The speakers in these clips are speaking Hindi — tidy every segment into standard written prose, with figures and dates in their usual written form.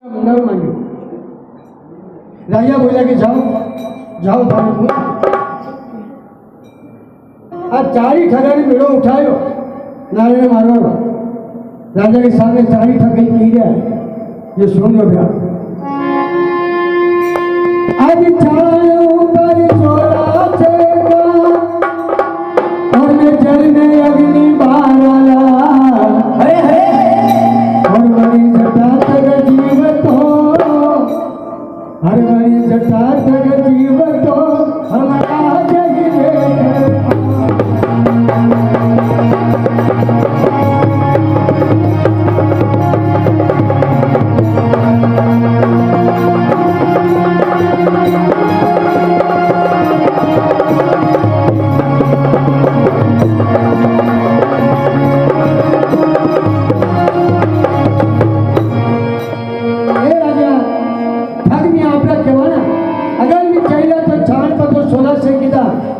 मुंडा मांगे राजा बोला कि जाओ जाओ थाने आज चारी ठगा ने मेड़ो उठायो नारे ने मारवाड़ो राजा के सामने चारी ठग गई की गया ये सुन लो भैया आज चारों ऊपर चोरा चेगा और मैं जल में अग्नि बाराला है और बड़ी जटा तक जीवत हो हर बड़ी जटा तक जीवत हो हमारा जग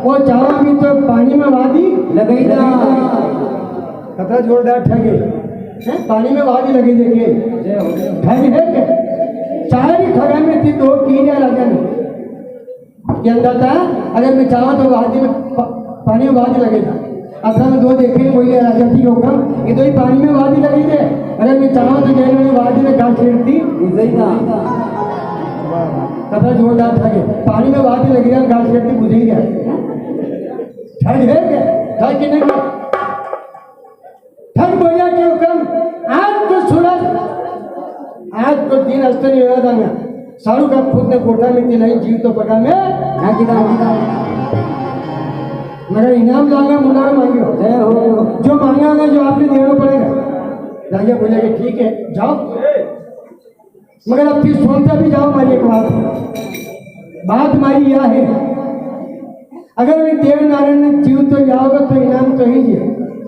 वो चावा भी तो पानी में वादी लगी ना कतरा जोरदार ठगे हैं पानी में वादी लगी देखिए ठग है क्या चार ही ठगा में थी दो कीड़े राजा ने क्या अंदर था अगर मैं चावा तो वादी में पानी में वादी लगेगा अतः में दो देखे बोलिए राजा थी होकर ये तो ही पानी में वादी लगी थे अगर मैं चावा तो जैन में वादी में घास छेड़ती कतरा जोरदार ठगे पानी में वादी लगेगा घास छेड़ती बुझ ही गया ठग है क्या ठग कि नहीं ठग बोलिया कि हुक्म आज तो सूरज आज तो दिन अस्तर नहीं हुआ था सारू का खुद ने कोठा में थी नहीं जीव तो पका में मगर इनाम लाऊंगा मुनार मांगियो जो मांगा जो आपने देना पड़ेगा राजा बोलेगा ठीक है जाओ मगर अब फिर सोचता भी जाओ मारी एक बात मारी यह है अगर मैं देव नारायण ने जीव तो जाओगे तो इनाम तो ही है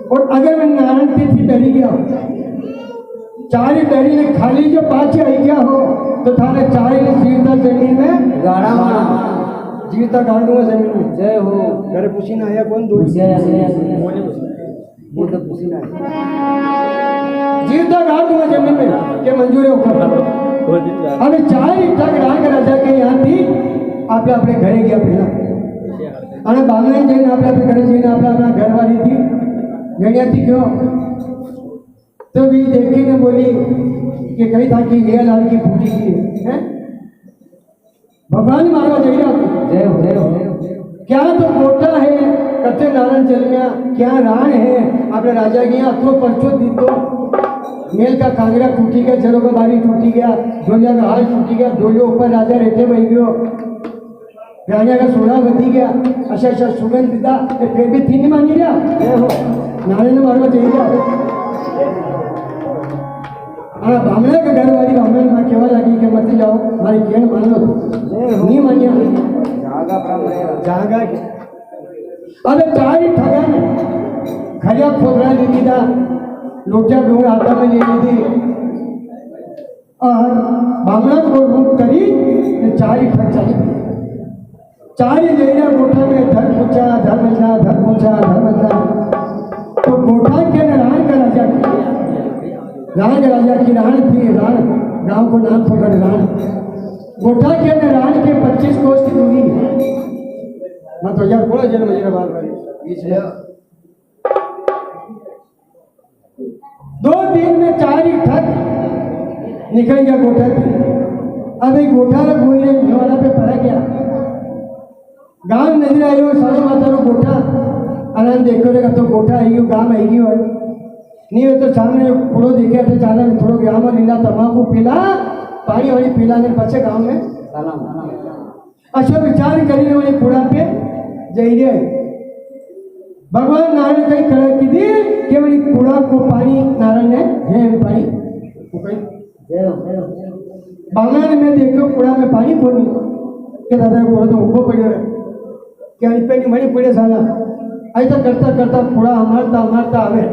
और अगर मैं नारायण तिथि डरी गया चारी डरी ने खाली जो पाछे आई गया हो तो थाने चारी ने जीवता जमीन में गाड़ा मारा जीवता गाड़ दूंगा जमीन में जय हो घरे पूछी ना आया कौन दूर वो तो पूछी ना जीवता गाड़ दूंगा जमीन में के मंजूर होकर अभी चारी ठग राग राजा के यहाँ थी आप अपने घरे गया पहला અને બાંગણે જઈને આપણે ઘરે જઈને આપણા ઘરવાળી थी ગણ્યાથી क्यों तो भी देखी ने बोली कि कही था कि ये लड़की फूटी की है भगवान मारवा जाइए क्या तो कोटा है कच्चे नारायण जलमिया क्या राण है अपने राजा की अथो परचो दी तो मेल का कांगड़ा टूटी गया चलो का बारी टूटी गया ढोलिया का हाल टूटी गया ढोलियो ऊपर राजा रहते बह गयो राजा का सोना बधी गया अच्छा अच्छा सुगंध दीदा फिर भी थी नहीं मांगी रहा नारायण मारवा चाहिए हाँ बामणे के घर वाली बामणे माँ केवा लगी कि मत जाओ हमारी केन मान लो नहीं मानिया जागा अबे चार ही ठगा ने खरिया खोदरा ले लीधा लोटा ढूंढ हाथा में ले ली थी और बामणा को रूप करी चार ही ठग चली चारी लेना गोठा में धर पूछा तो गोठा के राण का राजा की राण थी राण गांव को नाम पकड़ राण गोठा के राण के 25 कोस की दूरी मैं तो यार बोला जन मजीरा बात करी बीच में 2 दिन में चारी ठग निकल गया गोठा की अब एक गोठा में बोले वाला पे पड़ा गया गांव नजर आयो सारे माता रो गोठा आनंद देखो रे तो गोठा आई गांव आई गयो नहीं हो तो सामने पूरो देखे थे चाला में थोड़ो गांव में लीला तमाकू पीला पानी वाली पीला ने पछे गांव में अच्छा विचार करी वाली कूड़ा पे जई रे भगवान नारायण कई खड़ा की दी कि वाली कूड़ा को पानी नारायण ने है पानी वो कई बांगला में देखो कूड़ा में पानी कोनी के दादा कूड़ा तो ऊपर पड़े क्या पे नहीं मणि पड़े साला ऐसा करता करता पूरा मारता आवे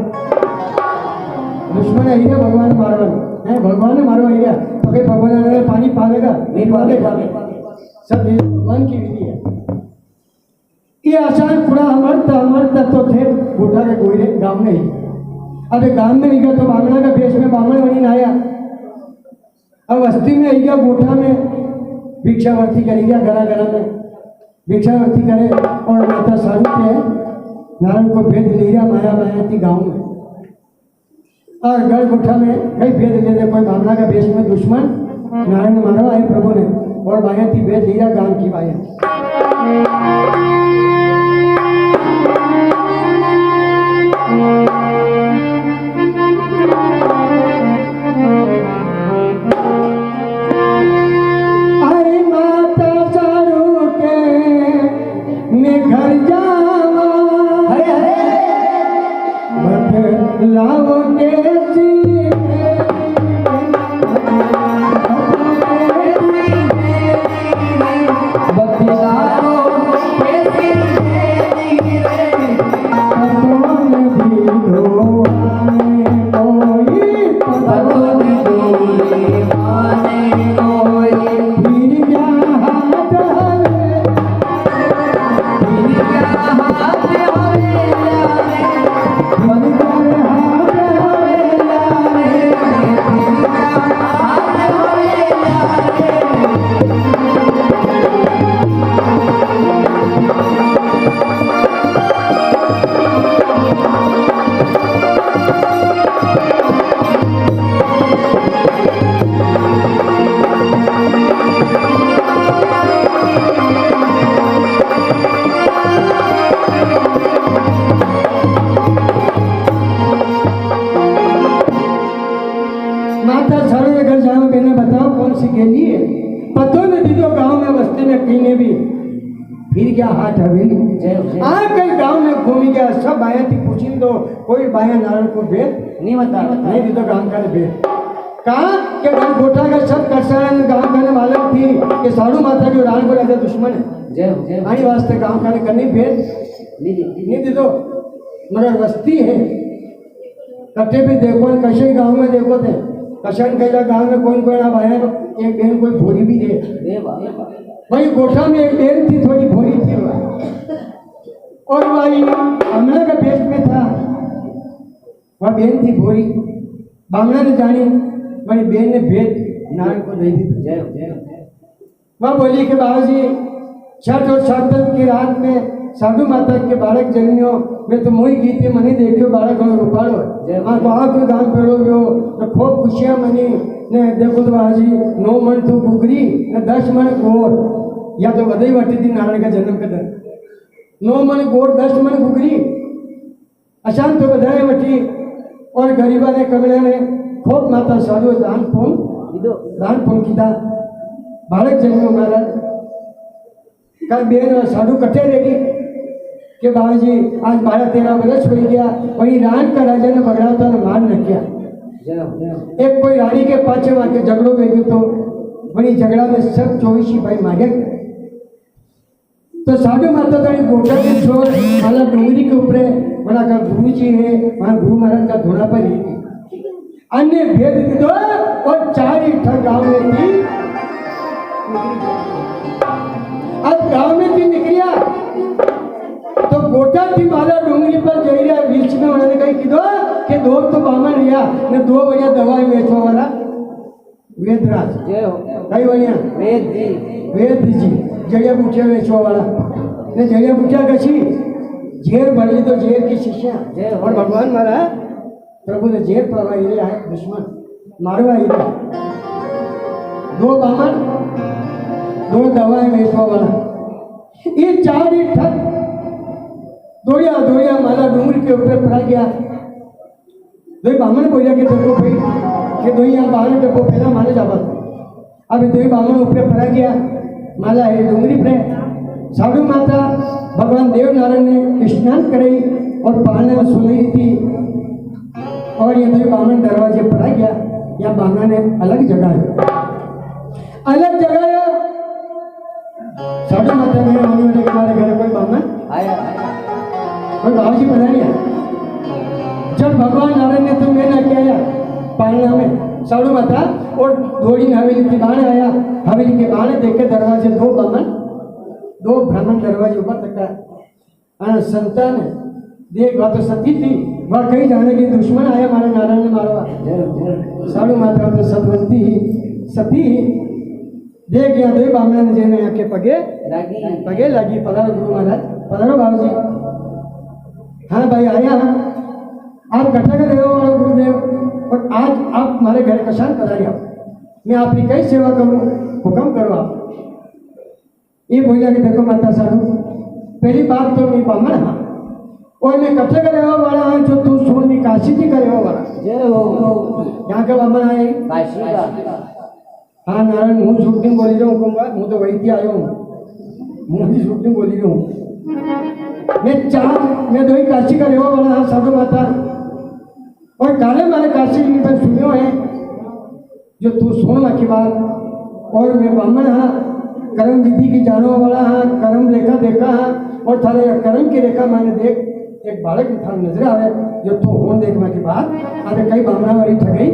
दुश्मन आई गया भगवान मारवा है भगवान ने मारवा आई गया तो फिर भगवान ने पानी पावेगा नहीं पावेगा सब भगवान की विधि है ये आसान पूरा हमारता तो थे बूढ़ा के गोरे गांव में ही अबे गांव में ही गया तो बांगड़ा का भेष में बांगड़ा बनी आया अब बस्ती में आई गया गोठा में भिक्षावर्ती करी गया घरा घरा में भिक्षावर्ती करे और माता सारू के नारायण को भेद लीरा माया माया थी गाँव में और गढ़ गोठा में कई भेद ले दे कोई भावना का भेष में दुश्मन नारायण मारो आए प्रभु ने और माया थी भेद लीरा गांव की माया लाओ के फिर क्या हाथ हवेली कई गांव में घूमी गया सब बाया थी पूछी तो कोई बाया नारायण को भेद नहीं बता नहीं दी तो गांव का भेद कहा कि गांव गोठा का सब करसान गांव का मालूम थी कि साधु माता के रान को रहता दुश्मन है आई वास्ते गांव का करनी भेद नहीं दी तो मगर वस्ती है कट्टे भी देखो कशे गांव में देखो थे कशन कई गांव में कौन कोई ना बाया एक बहन कोई भोरी भी दे वही गोठा में एक बहन थी थोड़ी भोरी थी और वही बामना का भेष में था वह बहन थी भोरी बामना ने जानी बड़ी बहन ने भेद नारायण को दे दी वह बोली कि बाबा जी छठ और सातक की रात में साधु माता के बालक जन्मियों में तो मोई गीती मनी देखियो बालक और रुपालो वहाँ को दान करो तो खूब खुशियाँ मनी ने देखो तो बाजी 9 मन तो गुगरी ने 10 मन गोर या तो बधाई वाटी थी नारायण का जन्म का दिन 9 मन गोर 10 मन गुगरी अशांत तो बधाई वटी और गरीबा ने कमरे ने खूब माता साधु दान पुण्य किया बालक जन्म महाराज कल बेन और साधु कट्ठे रहेगी कि बाबा जी आज 12-13 वर्ष हो गया वही रान का राजा ने बगड़ाता ने मार न किया एक कोई रानी के पाछे वहां के झगड़ो गई तो बड़ी झगड़ा में सब 24 सिपाही मारे तो साधु माता तड़ी गोटा के छोड़ माला डोंगरी के ऊपर बड़ा का गुरु जी है वहां गुरु महाराज का धोना पर अन्य भेद दो और 4 ठग गाँव में थी अब गाँव में थी निकलिया तो गोटा थी माला डोंगरी पर जइया बीच में उन्होंने कही कि दो तो बामन रिया ने 2 बढ़िया दवाई बेचवा वाला वेदराज कई बढ़िया वेद जी जड़िया बूटिया बेचवा वाला ने जड़िया बूटिया कशी झेर भरी तो झेर की शिष्या और भगवान मारा प्रभु ने झेर प्रवाही आए दुश्मन मारवा ही 2 बामन 2 दवाई बेचवा वाला ये 4 ठग दौड़िया माला डूंगर के ऊपर पड़ा गया दो बामन बोलिया कि देखो भाई कि दो यहाँ बाहर देखो पहला माने जावा अब 2 बामन ऊपर पड़ा गया माला है डूंगरी पे साधु माता भगवान देव नारायण ने स्नान कराई और पालने में सुनी थी और ये 2 बामन दरवाजे पड़ा गया यहाँ बामना ने अलग जगह साधु माता में होने वाले हमारे घर कोई बामन आया कोई बाबा जी पता नहीं जब भगवान नारायण ने तो मैं ना किया पालना में साधु माता और थोड़ी हवेली के बाहर आया हवेली के बाहर देखे दरवाजे 2 बामन 2 ब्राह्मण दरवाजे ऊपर तक संतान देख वह तो सती थी वह कहीं जाने के दुश्मन आया हमारे नारायण ने मारवा साधु माता तो सतवंती ही सती देख यहाँ दो बामना ने जे में आके पगे लगी पधारो गुरु महाराज पधारो बाबू जी। हाँ भाई आया आप कथा कर रहे हो गुरुदेव और आज आप हमारे घर कशान पधारे हो मैं आपकी कई सेवा करूँ हुक्म करो आप। ये बोलिया कि देखो माता साहू पहली बात तो मैं बामण हाँ और मैं कथे करे हो वाला हाँ जो तू सुन में काशी जी करे हो वाला जय हो यहाँ का बामण आए काशी का हाँ नारायण मुँह शूटिंग बोली रहा हूँ मुँह तो वही थी आयो हूँ मुँह की शूटिंग बोली रहा हूँ मैं दो ही काशी करे हो वाला हाँ साधु माता और काले मारे काशी जी पर सुनियो है जो तू सुन की बात और मैं बामण हाँ कर्म विधि की जानो वाला हाँ कर्म लेखा देखा हाँ और थारे कर्म की रेखा मैंने देख एक बालक था नजर आवे जो तू होन देखने के बाद अरे कई बामना वाली ठगई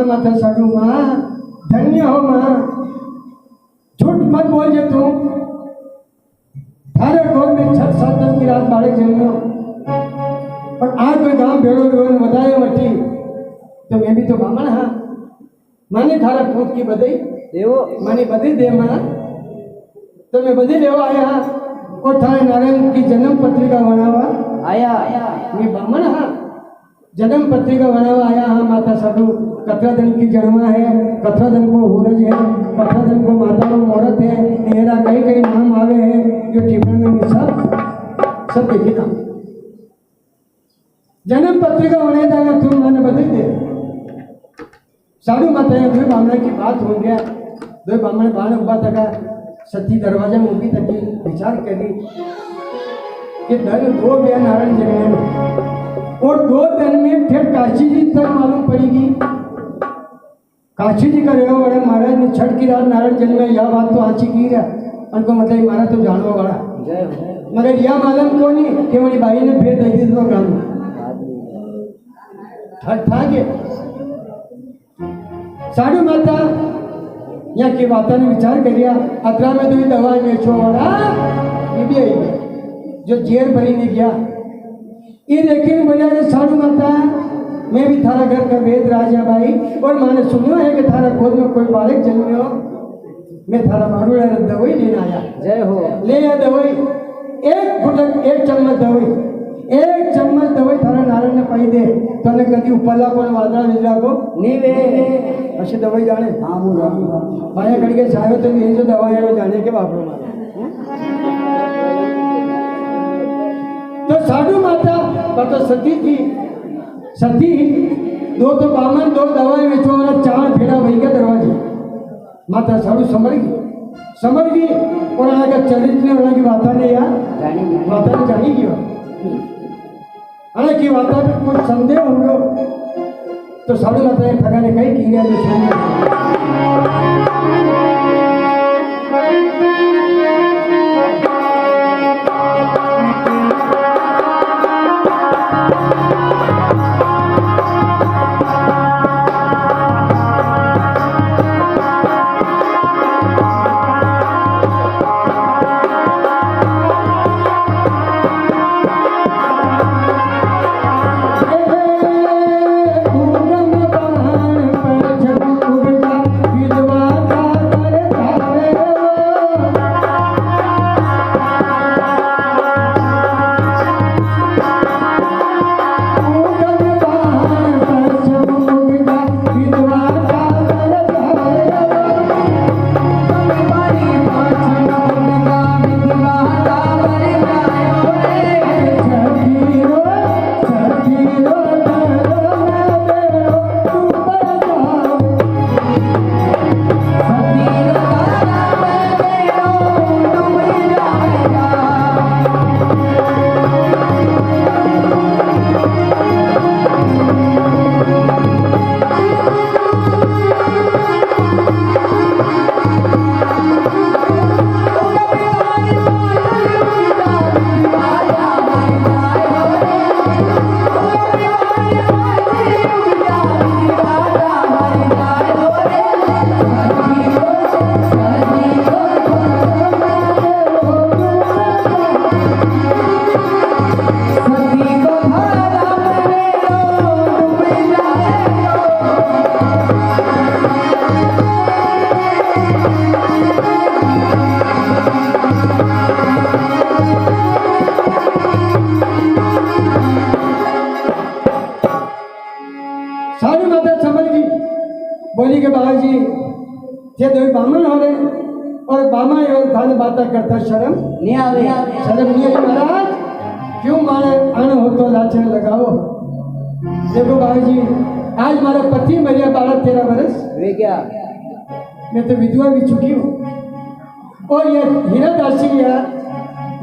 माता साधु माँ धन्य हो माँ झूठ मत बोल जे तू थारे गोद में 6-7 की रात बालक जन्मो और आज कोई गांव भेड़ो रोन बताए मटी तो मैं भी तो बामण हाँ माने थारा पूत की बधाई देवो माने बधाई दे माँ तो मैं बधाई लेवा आया और थारे नारायण की जन्म पत्रिका बनावा आया मैं बामण हाँ जन्म पत्रिका बनावा आया हाँ माता साधु कतरा दिन की जन्मा है कतरा दिन को सूरज है कतरा दिन को माता मुहूर्त है मेरा कई कई नाम आवे हैं जो टिप्पणी में सब देखे काम जन्म पत्रिका होने जाएगा तुम मैंने बदल दे साधु माता दो बामना की बात हो गया दो बामण बाण उबा तका सती दरवाजा में उभी तकी विचार करी कि धन दो बे नारायण जन्मे और 2 दिन में फिर काशी जी तक मालूम पड़ेगी। काशी जी का रेवा बड़ा महाराज ने छठ की रात नारायण जल में यह बात तो आची की है उनको मतलब महाराज तो जानो बड़ा जय हो मगर यह मालूम क्यों नहीं कि मेरी भाई ने फिर दे दी तो गान ठग था के साधु माता यहाँ की बात ने विचार करिया अतरा में तो ही दवा बेचो वाला ये भी आई जो जेल भरी नहीं गया ये देखिए बोला कि साधु माता मैं भी थारा घर का वेद राजा भाई और मैंने सुना है कि थारा गोद में कोई बालक जन्मे हो मैं थारा मारूड़ा दवाई लेने आया जय हो ले आ दवाई एक फुटक 1 चम्मच दवाई 1 चम्मच दवाई थारा नारायण ने पाई दे तो ने कभी उपला को वादरा विजरा को नीवे अच्छी दवाई जाने हाँ बोलो माया करके चाहे तो ये जो दवाई है वो जाने के बाप रो तो साधु माता पर तो सती थी सती 2 तो बामन 2 दवाई बेचो वाला 4 फेड़ा वही का दरवाजे माता साधु समझ गई और आगे का चरित्र और की बात ने यार माता ने जानी की बात की बात पे कुछ संदेह होंगे तो साधु माता ने ठगा ने कही की है बोली के बाबा जी थे 2 बामन हो रहे और बामा एवं धान बाता करता शर्म नहीं आवे शर्म नहीं आई महाराज क्यों मारे अन हो तो लाचन लगाओ देखो बाबा जी आज हमारा पति मरिया 12-13 वर्ष वे क्या मैं तो विधवा भी चुकी हूँ और ये हीरा दासी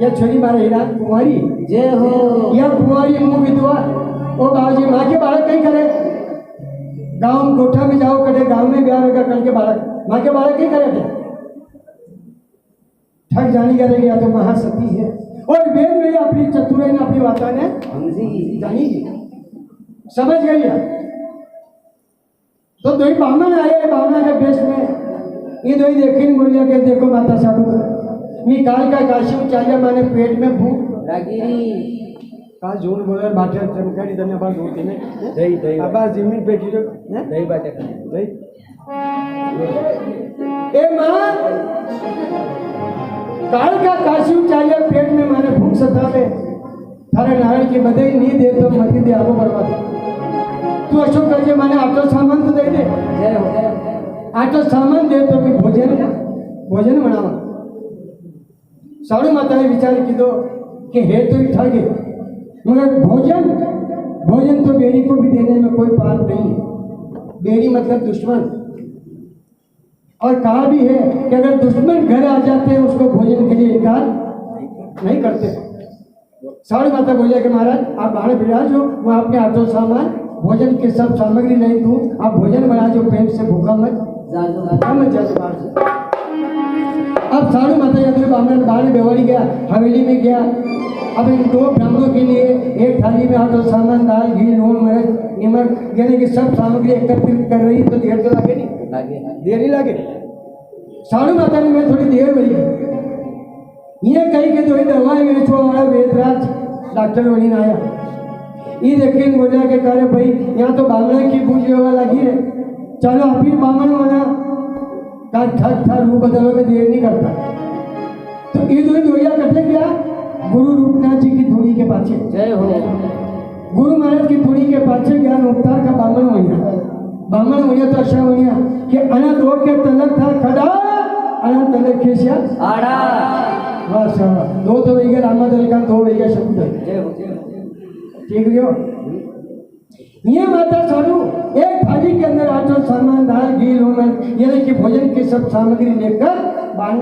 या छोरी मारा हीरा कुमारी जय हो या कुमारी मुँह विधवा ओ बाबा जी माँ के बालक कहीं करे गांव कोठा में जाओ कटे गांव में ब्याह होगा कल के बालक माँ के बालक कहीं करे थे ठग जानी करेगी या तो महासती है और वेद में अपनी चतुराई ने अपनी वाता ने जानी समझ गई है तो 2 बामन आए बामना के बेस में ये 2 देखी मुरलिया के देखो माता साधु मी काल का काशी चाहिए माने पेट में भूख रागिरी काल झूठ बोले बाटे चमकारी तने बार होती ने दही दही अब जमीन पे गिरो दही बाटे दही ए मां काल का काशी चाहिए पेट में माने भूख सतावे थारे नारायण की बधाई नहीं दे तो मती दे आगो बर्बाद तू अशोक करके माने आटो सामान तो दे दे जय हो आटो सामान दे तो मैं भोजन बनावा साधु माता ने विचार की दो कि हे तो ही ठगे मगर भोजन तो बेड़ी को भी देने में कोई पाप नहीं है बेड़ी मतलब दुश्मन और कहा भी है कि अगर दुश्मन घर आ जाते हैं उसको भोजन के लिए इनकार नहीं करते साड़ी माता बोलिया कि महाराज आप बाहर बिराज हो, मैं आपके हाथों सामान भोजन के सब सामग्री नहीं दूँ, आप भोजन बना जो, पेट से भूखा मत जा। अब साड़ी माता या तो बामन बाहर बेवाड़ी गया, हवेली में गया। अब इन दो ब्राह्मणों के लिए एक थाली में हाथों सामान दाल घी लून मिर्च नमक यानी कि सब सामग्री एकत्रित कर रही, तो देर तो लगे नहीं, देर ही लगे। साड़ी माता ने मैं थोड़ी देर हुई, ये कही के थोड़ी दवाई में छो वाला वेदराज डॉक्टर बनी आया, ये देखे बोला के करे भाई यहाँ तो बामण की पूजी होगा लगी है, चलो आप ही बामण होना का ठग था रूप बदलने में देर नहीं करता। तो ये दो जोड़िया कटे गया गुरु रूपनाथ जी की धूड़ी के पाछे, जय हो। गुरु महाराज की धूड़ी के पाछे ज्ञान उपतार का बामण बनिया। बामण बनिया तो अच्छा बनिया कि अनंत हो के तलक था खड़ा, अनंत तलक खेसिया आड़ा। बस दो तो वही रामा दल का, दो वही शब्द है। जय हो। ठीक हो। ये माता साधु एक थाली के अंदर आटा सामान दाल घी लून यानी कि भोजन की सब सामग्री लेकर बाहर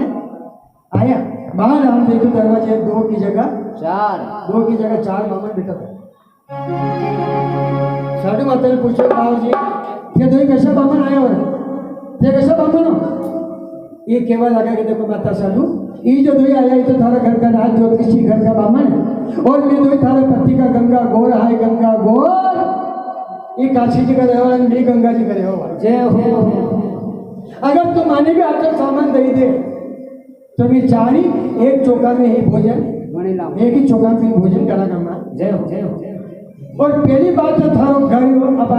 आया। बाहर हम देखो दरवाजे दो की जगह चार बामन बिठा था। साधु माता ने पूछा बाबू जी ये दो कैसा बामन आया हो, ये कैसा बामन हो? ये केवल लगा कि देखो माता साधु ये जो दो आया ये तो थारा घर का राज ज्योतिषी घर का बामन है, और मैं दो थारा पति का गंगा गोर है, गंगा गोर ये काशी जी का रहे हो, भी गंगा जी का रहे हो। जय हो। अगर तुम माने भी आपका सामान दे दे तो भी चारी एक चौका में ही भोजन, एक ही चौका में ही भोजन करा करना। जय हो। जय हो। और पहली बात जो था घर हो अब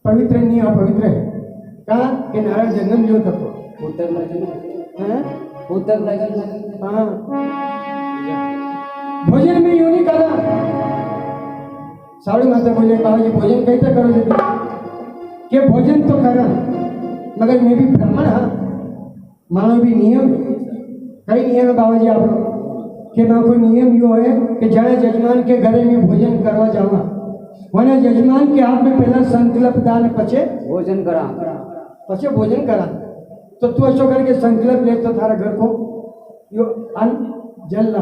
पवित्र नहीं अपवित्र है, कहा कि नारायण जन्म लियो तब उत्तर हाँ भोजन में यूं नहीं करा। साड़ी माता बोले बाबा जी भोजन कैसे करो दीदी कि भोजन तो करा मगर मैं भी ब्राह्मण हाँ, मानो भी नियम कई नियम है बाबा जी आप लोग कि मैं कोई नियम यो है कि जाने जजमान के घरे में भोजन करवा जाऊंगा, वरना जजमान के हाथ में पहला संकल्प दान पचे भोजन करा, पचे भोजन करा। तो तू ऐसा करके संकल्प ले तो थारा घर को यो अन्न जलना।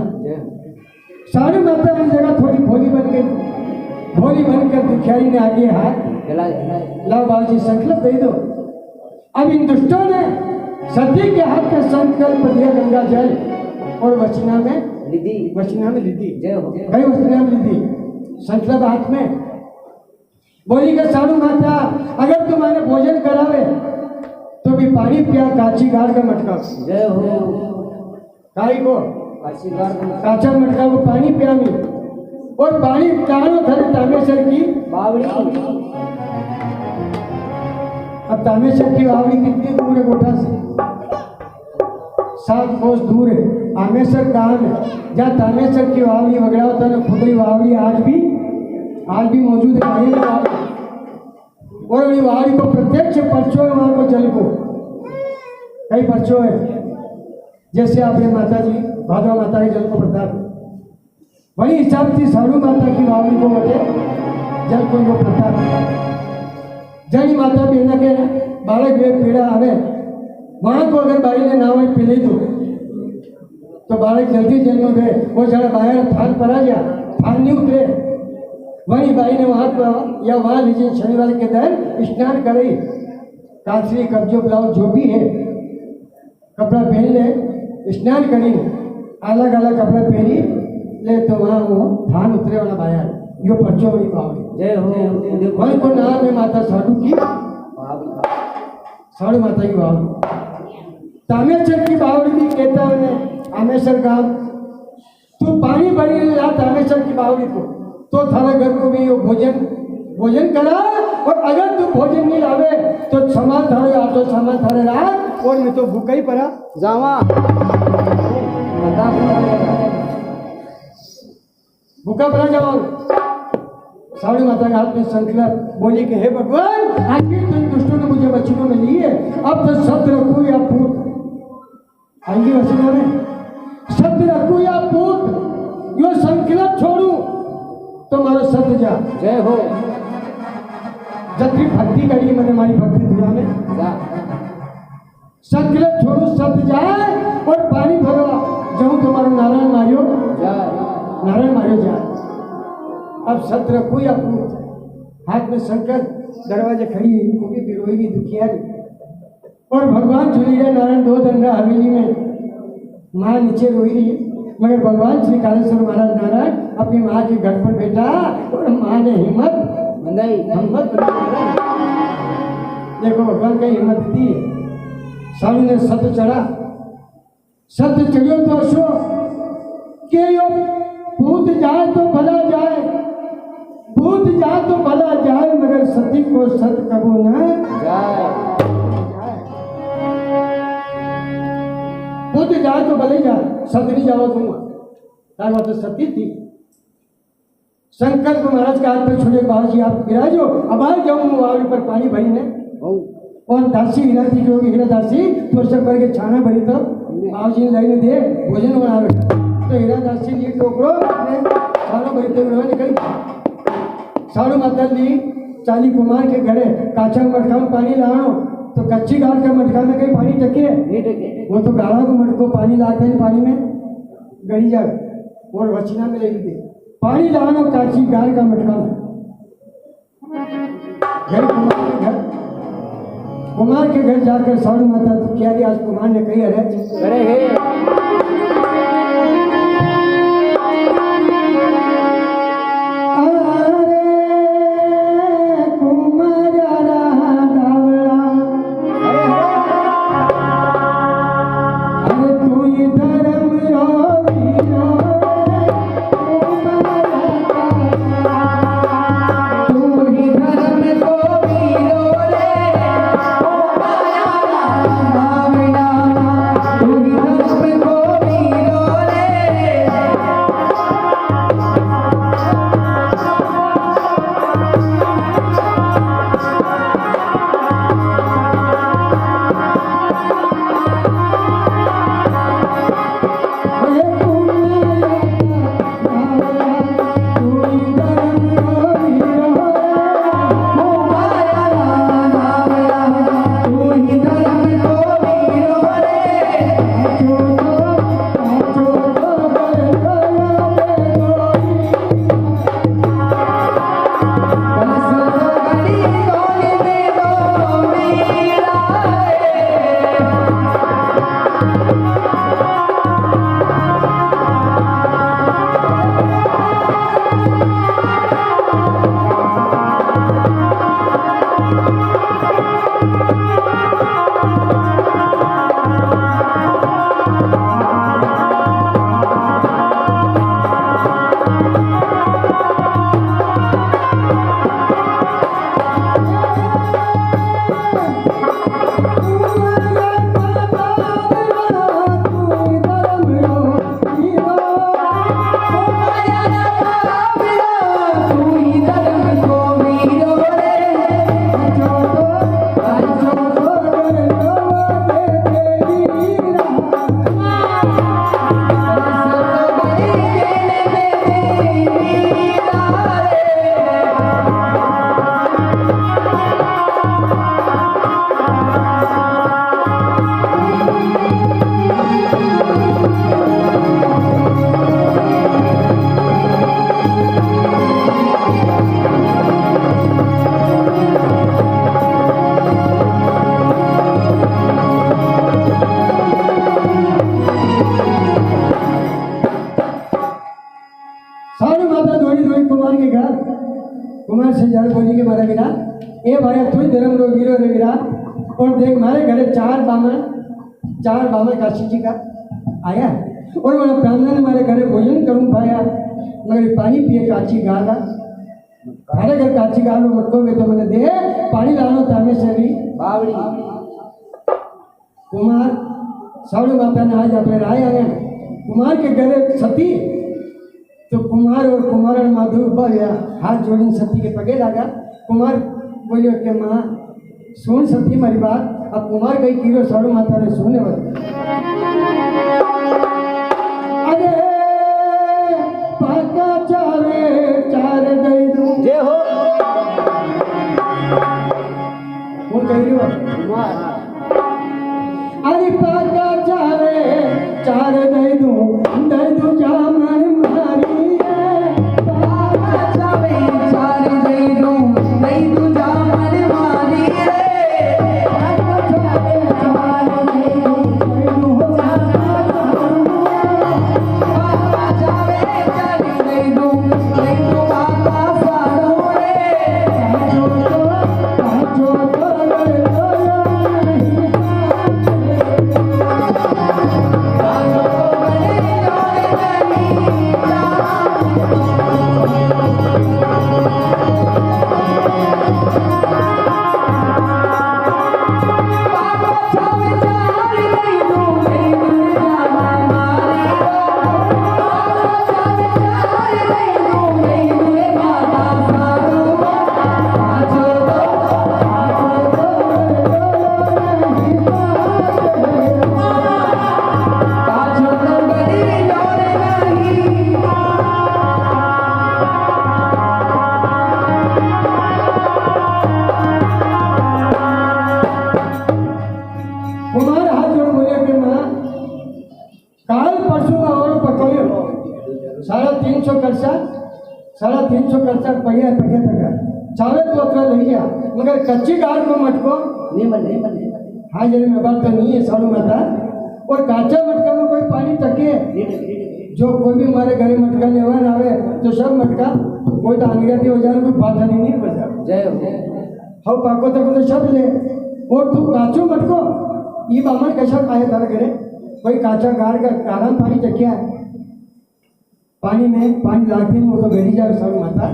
सारी माता की जगह थोड़ी भोली बन गई, भोली बनकर दुखियारी ने आगे हाथ लाओ बाबा जी संकल्प दे दो। अब इन दुष्टों ने सती के हाथ में संकल्प दिया गंगा जल और वचना में लिदी कई वचना में लिदी संकल्प हाथ में। बोली के साधु माता अगर तुम्हारे भोजन करावे तो भी पानी पिया काची गाड़ का मटका। जय हो। काई को काचा मटका को पानी पिया में, और पानी चारों धरे तामेश्वर की बावड़ी। अब तामेश्वर की बावड़ी कितनी दूर है गोठा से? 7 कोस दूर है। तामेश्वर कहाँ है? जहाँ तामेश्वर की बावड़ी वगैरह होता है खुदरी बावड़ी आज भी मौजूद है। और ये बावड़ी को प्रत्यक्ष पर्चो है, वहाँ को जल को कई पर्चो है, जैसे आपने माता जी भादवा माता के जल को प्रताप, वही हिसाब से साधु माता की बावड़ी को बटे जल को प्रताप। जनी माता पीना के बालक वे पीड़ा आवे वहां को अगर बाई ने नाव पीले तो बालक जल्दी जन्म गए, वो जरा बाहर थान पर आ गया, थान नहीं उतरे, वही बाई ने वहां पर या वहां लीजिए शनिवार के दिन स्नान करे, कांसरी कब्जो ब्लाउज जो भी है कपड़ा पहन ले, स्नान करी, अलग अलग कपड़ा पहनी ले, तो वहाँ वो थान उतरे वाला बाहर यो पर्चो बड़ी बावड़ी। जय हो। वही को नाम है माता साधु की, साधु माता की बावड़ी। तामेश्वर की बावड़ी भी कहता है तामेश्वर का तू पानी भरी ला तामेश्वर की बावड़ी को, तो थारा घर को भी भोजन करा, और अगर तू भोजन नहीं लावे तो सामान थारे आटो सामान थारे रात, और मैं तो भूखा ही पड़ा जावा भूखा पड़ा जावा। साड़ी माता के हाथ में संकल्प बोली कि हे भगवान आखिर तुम दुष्टों ने मुझे बच्चों में ली है, अब तो सत्य रखू या पूत आएंगे वचनों में, सत्य रखू या पूत यो संकल्प छोड़ू तो मारो सत्य जा। जय हो। जब भक्ति करी मैंने हमारी भक्ति दुनिया में संकल्प छोड़ू सत्य जाए, और पानी भरवा जब कहूँ तुम्हारा नारायण मारियो जय नारायण मारियो जाए। अब सत्र कोई अपूत हाथ में शंकर दरवाजे खड़ी वो भी बिरोई दुखियारी और भगवान झूली रहे नारायण दो दंडा हवेली में माँ नीचे रोई रही है मगर भगवान श्री कालेश्वर महाराज नारायण अपनी माँ के घर पर बैठा और माँ ने हिम्मत बंदाई देखो भगवान का हिम्मत दी सालू ने सत्य चढ़ा सत्य चढ़ियो तो अशो के यो भूत जाए तो भला जाए भूत जाए तो भला जाए मगर सती को सत्य कबो न जय भूत जाए तो भले जाए सत्य नहीं जाओ दूंगा ताकि तो सत्य थी शंकर को महाराज के हाथ में छोड़े बाबा जी आप विराजो अब आ जाऊँ मुआवरी पर पानी भरी ने और दासी हीरा थी जो हीरा दासी तो सब करके छाना भरी तो बाबा जी ने लाइन दे भोजन बनावे तो हीरा दासी लिए टोकरो छाना भरी तो उन्होंने निकल साड़ू माता ली चाली कुमार के घरे काचा मटका में पानी लाओ तो कच्ची गाड़ के मटका में कहीं पानी टके नहीं टके वो तो गाढ़ा को मटको पानी लाते हैं पानी में गड़ी जाए और वचना में ले ली पानी लाना काची गाड़ का मटका में घर कुमार के घर जाकर साड़ू माता तो क्या आज कुमार ने कही अरे अरे कुमार से जड़ बोली के मारा गिरा ए भाई तू धर्म रो वीरो रे गिरा और देख मारे घरे चार बामन काशी जी का आया और मेरा ब्राह्मण मारे घरे भोजन करूं पाया मगर पानी पिए काची गाला हमारे घर काची गालो मटको में तो मैंने दे पानी लानो तामे से भी बावड़ी कुमार साड़ू माता ने आज अपने राय आए कुमार के घरे सती तो कुमार और कुमारण माधु उबा गया हाथ जोड़ी सती के पगे लगा कुमार बोलियो के माँ सुन सती हमारी बात अब कुमार गई कीरो साड़ू माता ने सुने वाली अरे पाका चारे चार दई दूं जय हो वो कह रही हो कुमार अरे पाका चारे चार दई दूं 350 खर्चा 350 खर्चा पहिया तक चावे तो अത്ര नहीं गया मगर कच्ची गाड़ को मटको नहीं बने हाँ जरे में बात तो नहीं है सालू माता और काचा मटका में कोई पानी टके जो कोई भी हमारे घरे मटका लेवा ना आवे तो सब मटका कोई तो अनगति हो जाए कोई बात नहीं बचा जय हो हम पाको तक तो सब ले और तू काचो मटको ये बामन कैसा खाए तारा घरे कोई काचा गाड़ का आराम पानी टकिया पानी में पानी लागते नहीं वो तो बेरी जाए सालू माता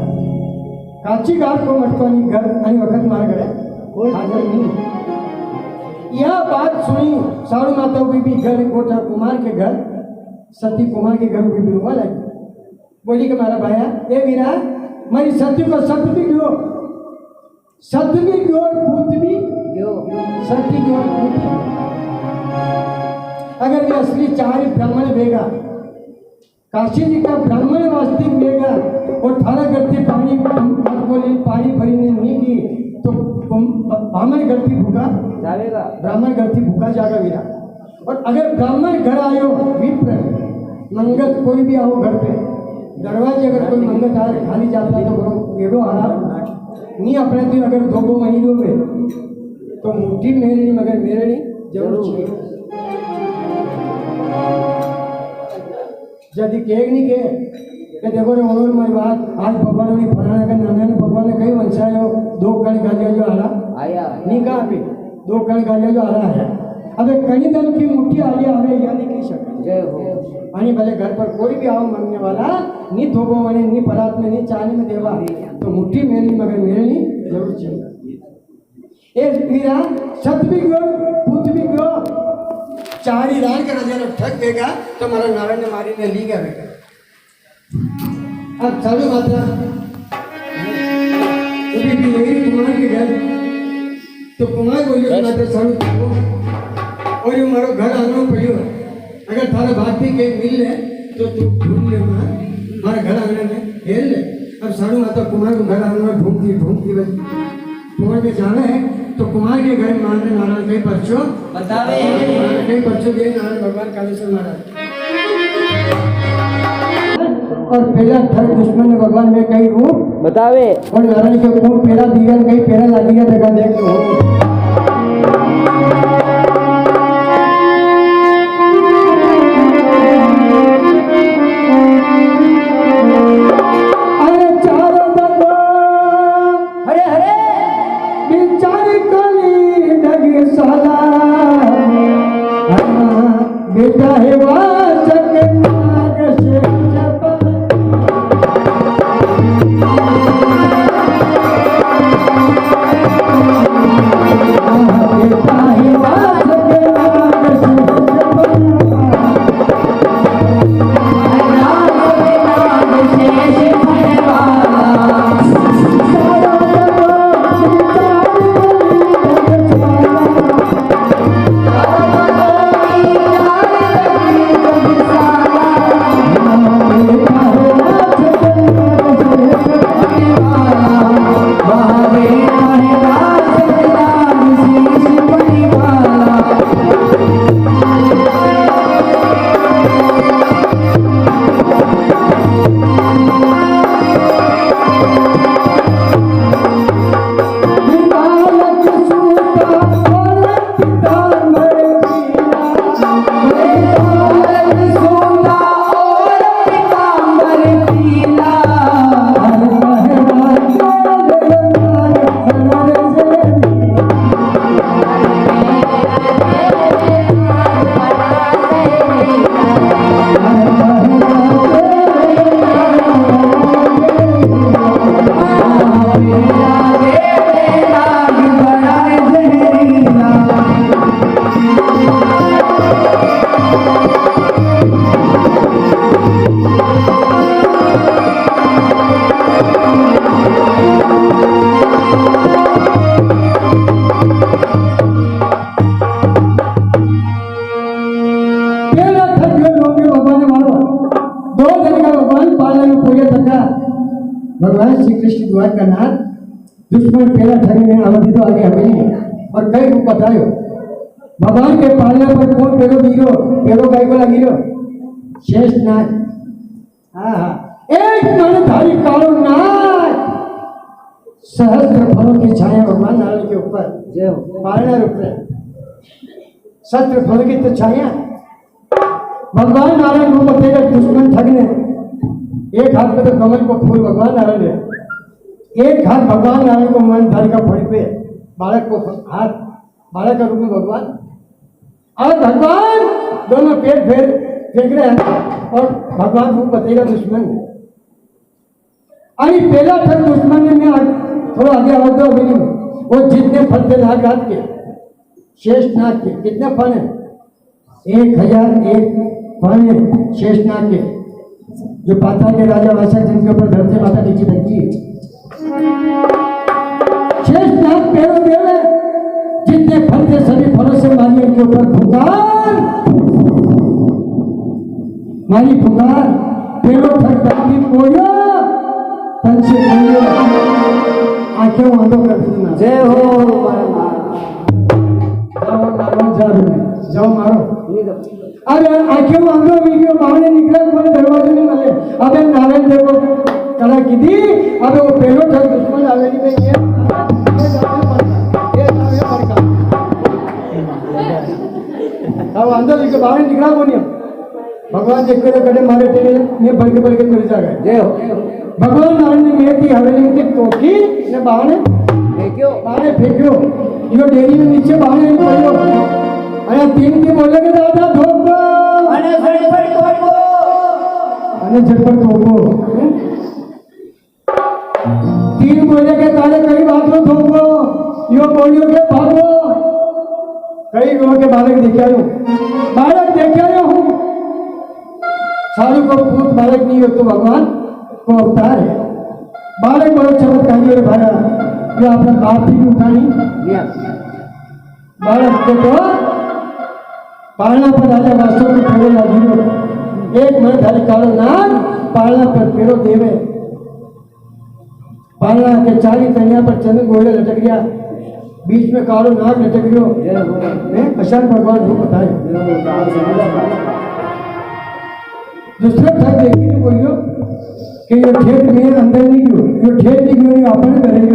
काची गाड़ को मटको नहीं घर नहीं वक्त मार करे कोई हाजिर नहीं यह बात सुनी साड़ू माता भी घर कोटा कुमार के घर सती कुमार के घर भी बिरुवा लगी बोली कि मेरा भाया ए वीरा मेरी सती को सत भी क्यों सत भी क्यों भूत भी क्यों सती क्यों भूत अगर ये असली चार ब्राह्मण बेगा काशी जी का ब्राह्मण वास्तविक बेगा और थारा करते पानी बोली पानी भरी नहीं की तो ब्राह्मण गलती भूखा जावेगा ब्राह्मण घर थी भूखा जागा वीरा और अगर ब्राह्मण घर आयो विप्र मंगत कोई भी आओ घर पे दरवाजे अगर कोई मंगत आए खाली जाता तो बड़ो एडो आराम नहीं अपने तो अगर 2 महीनों में तो मुट्ठी मेरनी मगर मेरनी जरूर चाहिए यदि केक नहीं के देखो रे उन्होंने मेरी बात आज भगवान ने फलाना का नाना ने भगवान ने कई वंशायो 2 कण गालिया जो आला आया नहीं कहा अभी 2 कण गालिया जो आला है अब एक कणी दल की मुट्ठी आली आ रही या नहीं कह सकते जय हो आणि भले घर पर कोई भी आओ मांगने वाला नी थोबो मने नी परात में नी चाली में देवा तो मुट्ठी मेरी मगर मेरनी जरूर चाहिए ए वीरा सत भी गयो पुत भी गयो चारी रान का नजर ठग देगा तो मारा नारायण ने मारी ने ली गया बेटा अब चालू मात्रा अभी भी यही कुमार के घर तो कुमार बोलियो मात्रा चालू और ये मारो घर आंगन पड़ियो अगर थारा बात भी कहीं मिल ले तो तू ढूंढ ले मां हमारे घर आंगन में खेल ले अब साड़ू माता कुमार को घर आंगन में ढूंढती बस कुमार में जाना है तो कुमार के घर मारने नारायण कई पर्चो बतावे कई पर्चो दिए नारायण भगवान कालेश्वर महाराज और पहला थर दुश्मन ने भगवान में कई रूप बतावे और नारायण के खून पेड़ा दिया कई पेड़ा ला दिया देखा देख लो बेटा है वाचक नाग से जपन बेटा है वाचक नाग से जपन नाग से भगवान श्री कृष्ण द्वार का नाथ दुश्मन पहला ठगी में अवधि तो आगे हमें और कई रूप बतायो भगवान के पालना पर कौन पेड़ो गिरो पेड़ो गाय को लगिरो शेष नाथ हाँ हाँ एक मन धारी कालो नाग सहस्त्र फलों की छाया भगवान नारायण के ऊपर जय हो पालना रूप में सहस्त्र फलों की तो छाया भगवान नारायण को बतेगा दुश्मन ठगने एक हाथ में तो कमल को फूल भगवान नारायण है एक हाथ भगवान नारायण को मन धारी का फड़ पे बालक को हाथ बालक का रूप में भगवान और भगवान दोनों पेट फेंक रहे हैं और भगवान को बतेगा दुश्मन अरे पहला ठग दुश्मन ने थोड़ा आगे आवाज दो अभी वो जितने फल थे नाग रात के शेषनाग के कितने फल हैं 1001 फल हैं शेषनाग के जो पाताल के राजा वासक जिनके ऊपर धरती माता नीचे बैठी है शेषनाग पेड़ों देव है जितने फल थे सभी फलों से मारी उनके ऊपर फुकार मारी फुकार पेड़ों ठग धरती कोया तन से आंखें वांदो कर देना जय हो जाओ मारो अरे आंखें वांदो वीडियो बाहर निकला बोले दरवाजे नहीं मिले अबे नारायण देव को कला की थी अबे वो पेड़ों ठग दुश्मन आवेली में ये अब अंदर लेके बाहर निकला बोलिए भगवान देख के कड़े मारे टेने में बल के मर जाएगा जय हो भगवान नारायण ने मेरे की हवेली में टोकी ने बाहर फेंक्यो यो डेरी में नीचे बाहर नहीं पड़ियो अरे तीन की बोले के दादा ठोको अने झटपट ठोको तीन बोले के ताले कई बातों ठोको यो बोलियो के भागो कई गुणों के बालक देखे आयो हूँ साधु को पूत बालक नहीं हो तो भगवान को अवतार है बालक बड़ो चमत्कारी और भाया ये अपना बाप ही उठानी बालक को तो पालना पर राजा वास्तव में फेरो लागियो एक मन धारी कालो नाग पालना पर फेरो देवे पालना के चारी तनिया पर चंदन गोले लटक गया बीच में कालो नाग लटक गयो कशान भगवान को बताए दूसरा ठग देखिए बोलियो कि ये ठेठ में अंदर नहीं गयो यो ठेठ नहीं गयो ये अपन करेंगे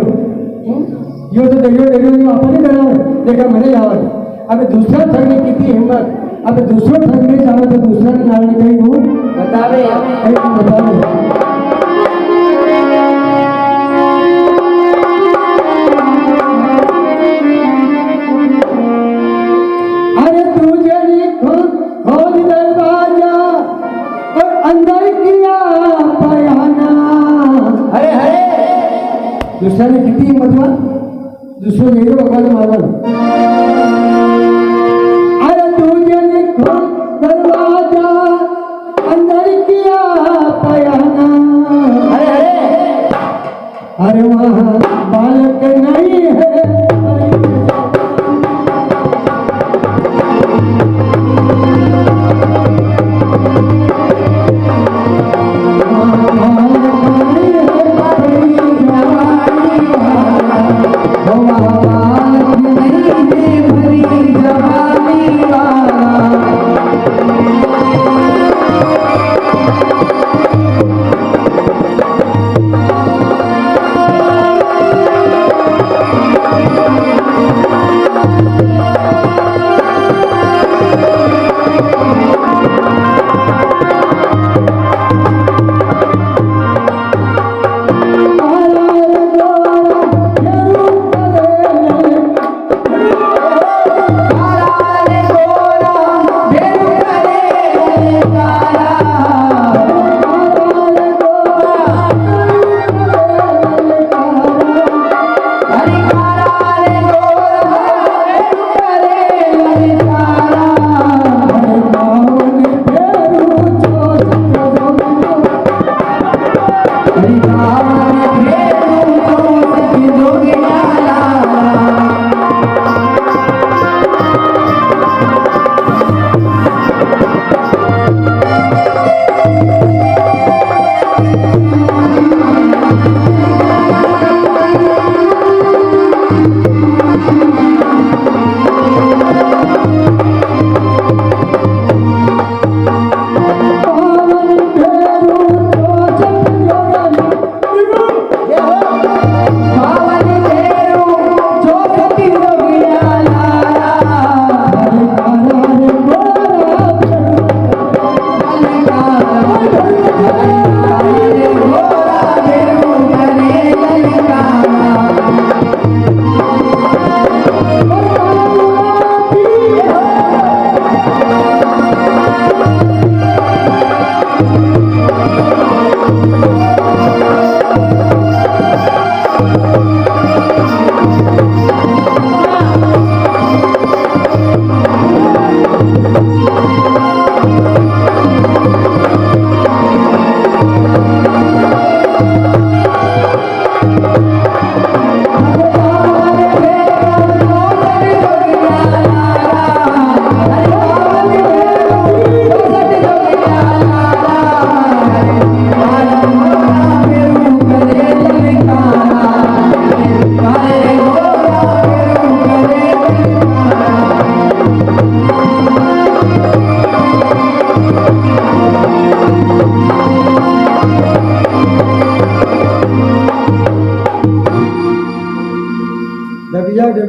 यो तो देखियो यो अपन करा देखा मैंने जावत अब दूसरा ठग ने कितनी हिम्मत अब दूसरा ठग में जावत तो दूसरा ने नारायण कहीं हूँ बतावे अरे तुझे खोल दरवाजा और अंदर किया बयाना हरे हरे दूसरा ने कितनी हिम्मत हुआ दूसरा ने भगवान मारवा अरे तुझे खोल दरवाजा अंदर किया बयाना हरे हरे अरे वहाँ बालक नहीं है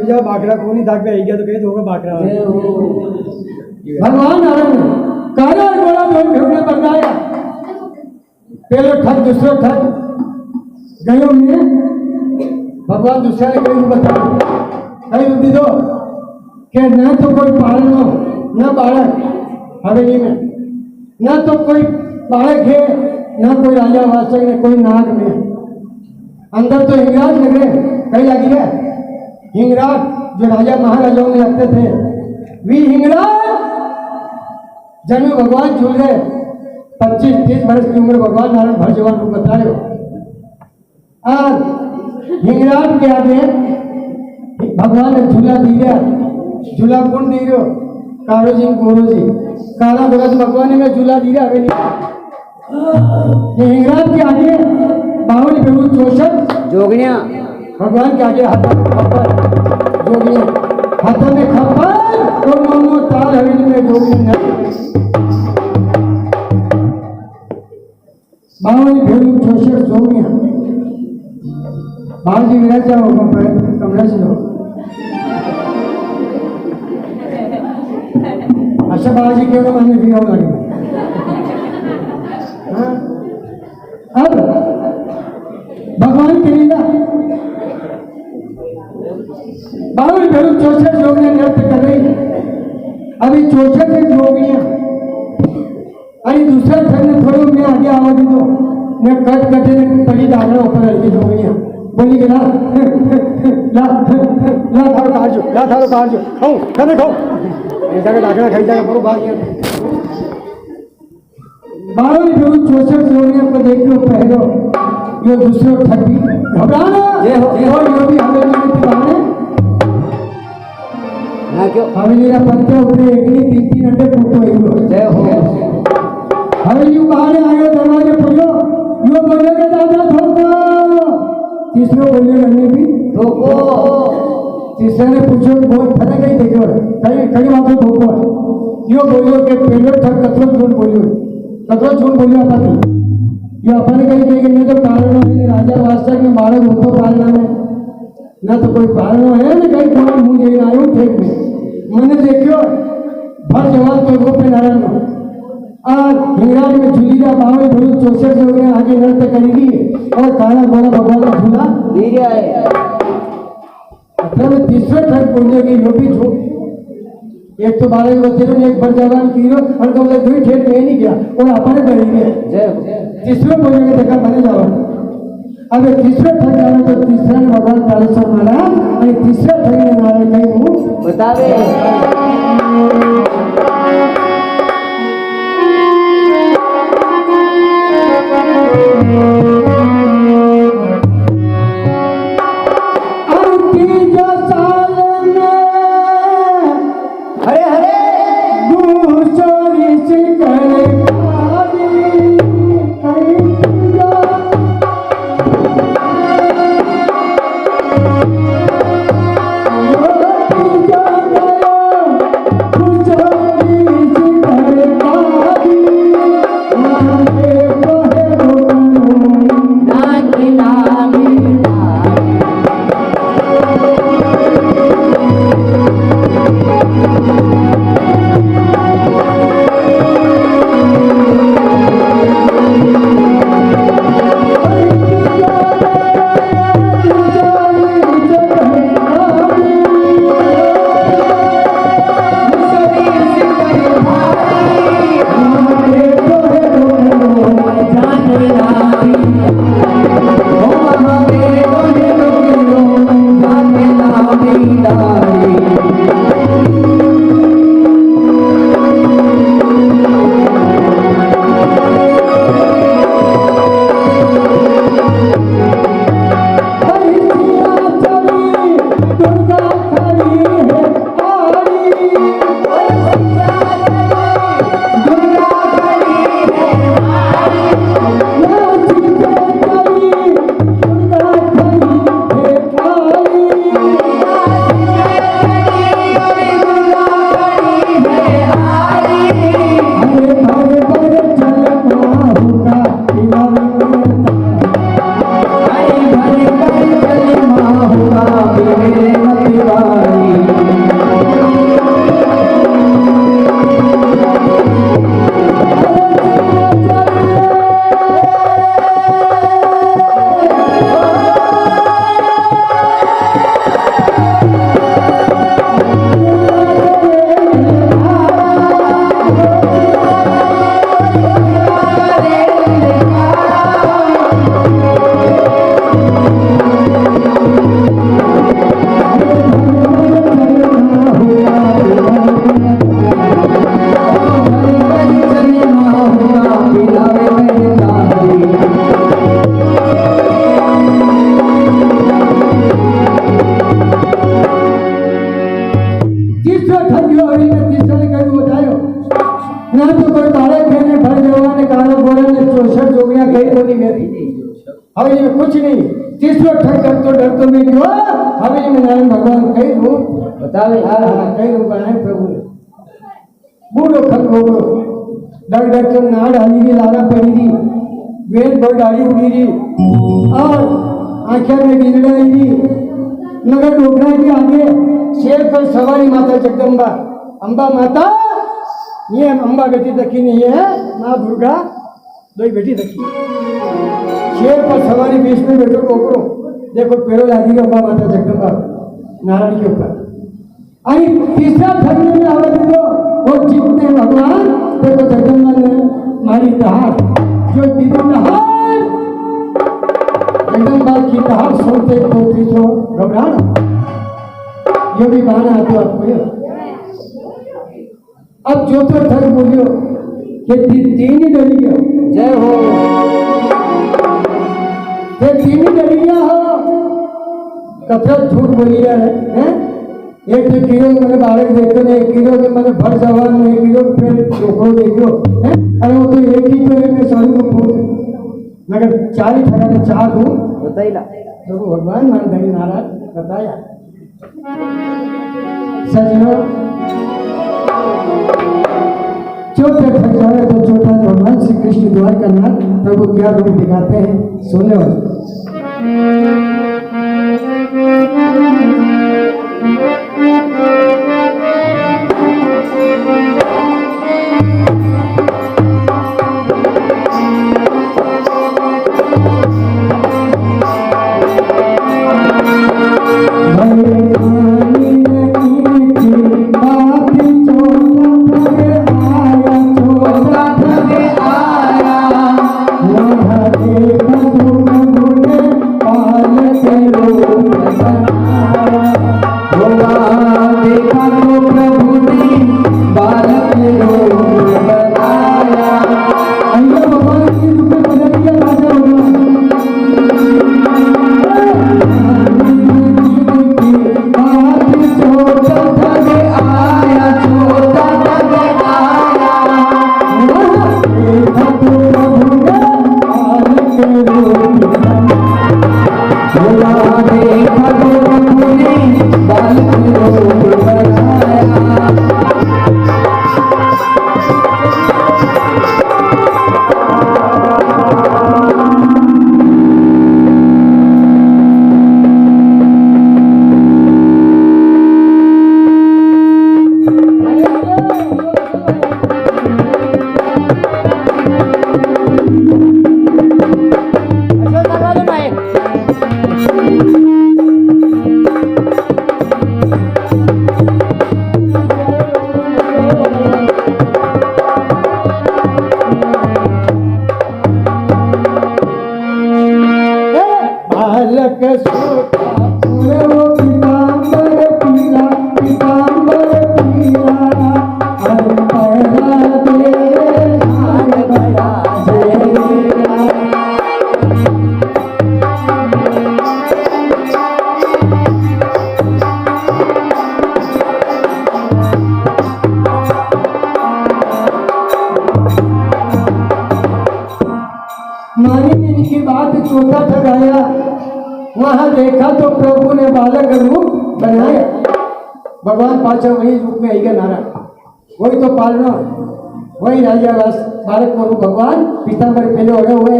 जाओ बाकरा कोनी दाग पे आई गया तो कहीं तो होगा बाकरा जय हो भगवान नारायण काला और गोला दोनों भेड़िया बनाया पहले ठग दूसरो ठग गयो में भगवान दूसरा ने कहीं बताया कहीं बुद्धि दो कि न तो कोई पालन हो न बालक हवेली में न तो कोई बालक है न कोई राजा वास्तव ने कोई नाग में अंदर तो हिंगराज नगरे कहीं लगी है हिंगराज जो राजा महाराजाओं में लगते थे वी हिंगराज जन्म भगवान झूल रहे 25-30 वर्ष की उम्र भगवान नारायण भर जवान को बताए और हिंगराज के आगे भगवान ने झूला दिया झूला कौन दी रहो कारो जी गोरो जी काला भगत भगवान ने झूला दिया अभी नहीं हिंगराज के आगे बाहुल बेहू चौसठ जोगनिया भगवान के आगे हाथ में खप्पर जोगिया हाथों में खप्पर और मोमो ताल हवेली में जोगिया बाहुल बेहू चौसठ जोगिया बाहर जी विराज जाओ कमरा से लो अच्छा बालाजी क्यों ना मानने भी लगे हाँ? अब भगवान की लीला बाहुल बेहू चौसठ जोगियां नृत्य कर रही अभी 64 जोगियां अरे दूसरा घर में थोड़ी मैं आगे आवा दी तो मैं कट कटे पड़ी डालना ऊपर लड़की जोगियां बोली कि ला थारो कार जो खाओ खाने खाओ ऐसा का डाकना खाई जाएगा बड़ो भाग गया बाहुल बेहू चौसठ जोगियां को देख लो पहलो यो दूसरे ठगी घबराना और यो भी हमें नहीं दिखाने ना क्यों हवेली का पत्ते उतरे एक नहीं 3-3 अंडे फूटो एक जय हो हवेली बाहर आयो दरवाजे खोलो यो बोले के दादा ठोको तीसरे बोले करने भी ठोको तीसरे ने पूछो बहुत फटे कहीं देखो कई बातों ठोको यो बोलो के पहले ठग कतरो झूठ बोलियो अपन ये अपन कहीं कहीं नहीं तो कारण है राजा वास्तव में बालक होतो पालना में न तो कोई पालनो है न कहीं कोई मुंह जे आयो ठीक में मैंने देखियो भर जवान तो वो पे नारायण और हिंगराज में झूली का बाहुल बेहू 64 हो गया आगे नृत्य करेगी और काला घोड़ा भगवान का झूला दे रहा है मतलब तीसरे ठग बोलने की यो भी झूठ एक तो बालक बच्चे ने एक भर जवान की और कब तक दुई ठेठ में नहीं गया और अपने करेंगे जय हो तीसरे बोलने के देखा बने जाओ अब तीसरे ठग जाना तो तीसरा ने भगवान तालेश्वर मारा और तीसरे ठग ने नारायण कहीं हूँ बतावे हरे हरे Good job. करी हवेली में कुछ नहीं। तीसरो ठग डर तो मैं क्यों हवेली में नारायण भगवान कई रूप बतावे। हाँ हाँ कई रूप आए प्रभु ने बूढ़ो खत हो डर तो नाड़ हाली की लारा पड़ी थी वेद पर डाली उड़ी थी और आंखें में गिजड़ाई थी मगर डोकरा के आगे शेर पर सवारी माता जगदम्बा अम्बा माता ये अम्बा बेटी तकी नहीं है माँ दुर्गा दो ही बेटी तकी शेर पर सवारी बीच में बैठो डोकरो देखो पेड़ो लादी अम्बा माता जगदम्बा नारायण के ऊपर अरे तीसरा धर्म में आवाज दो और जितने भगवान देखो जगदम्बा ने मारी दहाड़ जो दीदी दहाड़ जगदम्बा की दहाड़ सुनते तो पीछो घबराना ये भी बहाना आते आपको अब जो तो ठग बोलियो कि तीन ही डरी गया जय हो। ये तीन ही डरी गया हो कथरत झूठ बोलिया है? एक किलो मैंने बालक देखो ने 1 किलो के मैंने भर जवान में 1 किलो फिर छोकरो देखो है अरे वो तो एक ही तो है सारी को पूछ मगर 4 ही ठगा तो 4 दूं बताई ला तो भगवान मान धनी नाराज बताया सजनो चौथे ठग जाए तो चौथा भगवान श्री कृष्ण द्वार का नाथ प्रभु क्या रूप दिखाते हैं सुनने वाले चौथा ठगाया वहां देखा तो प्रभु ने बालक रूप बनाया भगवान पाचा वही रूप में आएगा नारा वही तो पालना वही राजा बालक को भगवान पीताम्बर पहले ओढ़े हुए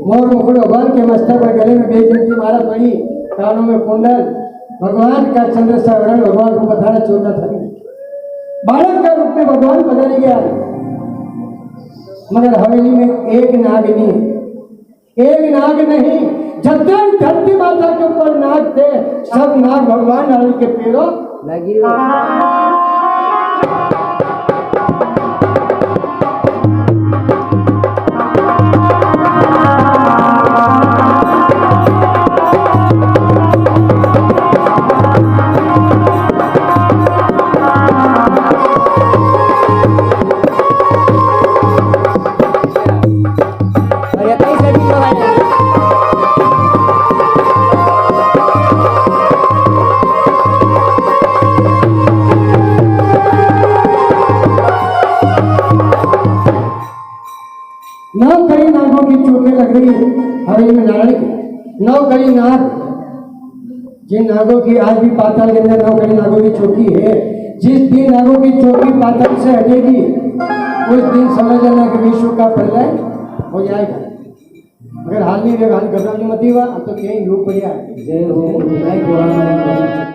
मोर मुकुट भगवान के मस्तक पर गले में बेजंती माला पड़ी कानों में कुंडल भगवान का चंद्र सावरण भगवान को बधाना चौथा ठग बालक का रूप में भगवान बदल गया मगर हवेली में एक नाग नहीं जितने धरती माता के ऊपर नाग थे सब नाग भगवान नारायण के पैरों लगी न कई नागों की के लग रही हवेली में नारायण की 9 कड़ी नाग, जिन नागों की आज भी पाताल के अंदर 9 कड़ी नागों की चौकी है। जिस दिन नागों की चौकी पाताल से हटेगी उस दिन समझ लेना कि विश्व का प्रलय हो जाएगा। अगर हाल नहीं रहेगा, घबराने मत हुआ तो कहीं लोग बढ़िया जय हो, जय हो।